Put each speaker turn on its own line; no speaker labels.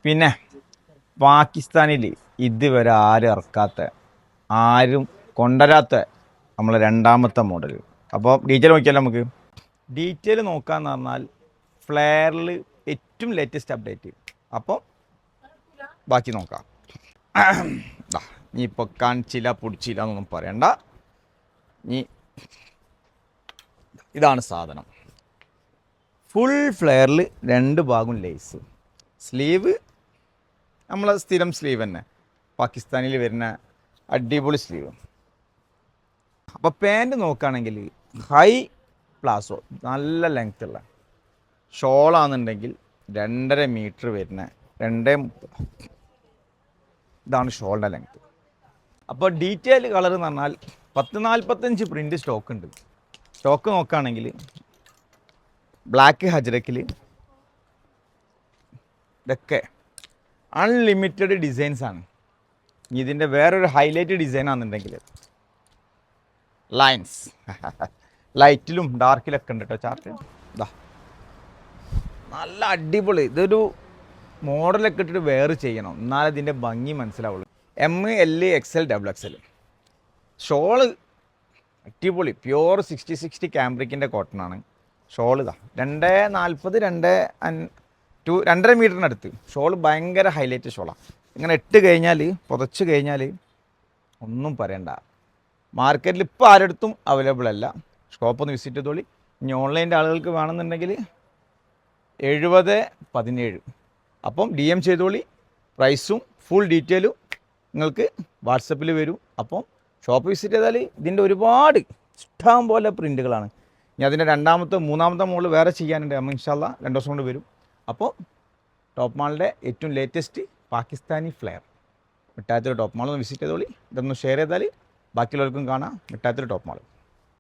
പിന്നെ പാകിസ്ഥാനിൽ ഇതുവരെ ആരും ഇറക്കാത്ത ആരും കൊണ്ടുവരാത്ത നമ്മളെ രണ്ടാമത്തെ മോഡൽ. അപ്പോൾ ഡീറ്റെയിൽ നോക്കിയാലോ നമുക്ക്. ഡീറ്റെയിൽ നോക്കാന്ന് പറഞ്ഞാൽ ഫ്ലെയറിൽ ഏറ്റവും ലേറ്റസ്റ്റ് അപ്ഡേറ്റ്. അപ്പോൾ ബാക്കി നോക്കാം. നീ ഇപ്പോൾ കാണിച്ചില്ല പൊടിച്ചില്ല എന്നൊന്നും പറയണ്ട. നീ ഇതാണ് സാധനം. ഫുൾ ഫ്ലെയറിൽ രണ്ട് ഭാഗം ലേസ്. സ്ലീവ് നമ്മളെ സ്ഥിരം സ്ലീവ് തന്നെ, പാകിസ്ഥാനിൽ വരുന്ന അടിപൊളി സ്ലീവ്. അപ്പോൾ പാൻറ് നോക്കുകയാണെങ്കിൽ ഹൈ പ്ലാസോ, നല്ല ലെങ്ത് ഉള്ള ഷോളാണെന്നുണ്ടെങ്കിൽ 2.5 മീറ്റർ വരുന്ന 2.30. ഇതാണ് ഷോളിൻ്റെ ലെങ്ത്. അപ്പോൾ ഡീറ്റെയിൽ കളർ എന്ന് പറഞ്ഞാൽ 10-45 പ്രിൻ്റ് സ്റ്റോക്ക് ഉണ്ട്. സ്റ്റോക്ക് നോക്കുകയാണെങ്കിൽ ബ്ലാക്ക് ഹജ്രക്കിൽ ഇതൊക്കെ അൺലിമിറ്റഡ് ഡിസൈൻസാണ്. ഇതിൻ്റെ വേറൊരു ഹൈലൈറ്റ് ഡിസൈനാണെന്നുണ്ടെങ്കിൽ ലൈൻസ് ലൈറ്റിലും ഡാർക്കിലൊക്കെ ഉണ്ട് കേട്ടോ ചാർട്ട്. ഇതാ നല്ല അടിപൊളി. ഇതൊരു മോഡലൊക്കെ ഇട്ടിട്ട് വേറെ ചെയ്യണം, എന്നാലും ഇതിൻ്റെ ഭംഗി മനസ്സിലാവുള്ളൂ. ML XL XXL ഷോള് അടിപൊളി പ്യുവർ 60-60 ക്യാമ്പ്രിക്കിൻ്റെ കോട്ടണാണ്. ഷോൾ ഇതാ 2.40 2.5 മീറ്ററിനടുത്ത് ഷോൾ. ഭയങ്കര ഹൈലൈറ്റ് ഷോളാണ്. ഇങ്ങനെ ഇട്ട് കഴിഞ്ഞാൽ പുതച്ച് കഴിഞ്ഞാൽ ഒന്നും പറയണ്ട. മാർക്കറ്റിൽ ഇപ്പോൾ ആരടുത്തും അവൈലബിൾ അല്ല. ഷോപ്പൊന്ന് വിസിറ്റ് ചെയ്തോളി. ഇനി ഓൺലൈൻ്റെ ആളുകൾക്ക് വേണമെന്നുണ്ടെങ്കിൽ 70-17. അപ്പം DM ചെയ്തോളി. പ്രൈസും ഫുൾ ഡീറ്റെയിലും നിങ്ങൾക്ക് വാട്സപ്പിൽ വരും. അപ്പം ഷോപ്പ് വിസിറ്റ് ചെയ്താൽ ഇതിൻ്റെ ഒരുപാട് ഇഷ്ടം പോലെ പ്രിൻറ്റുകളാണ്. ഇനി അതിൻ്റെ മൂന്നാമത്തെ മോള് വേറെ ചെയ്യാനുണ്ട്. നമ്മൾ ഇൻഷാല്ലാ 2 ദിവസം കൊണ്ട് വരും. അപ്പോൾ ടോപ്പ് മാളിൻ്റെ ഏറ്റവും ലേറ്റസ്റ്റ് പാകിസ്ഥാനി ഫ്ലെയർ മിഠായത്തിൽ ടോപ്പ് മാളൊന്ന് വിസിറ്റ് ചെയ്തോളി. ഇതൊന്ന് ഷെയർ ചെയ്താൽ ബാക്കിയുള്ളവർക്കും കാണാം മിഠായത്തിൽ ടോപ്പ് മാൾ.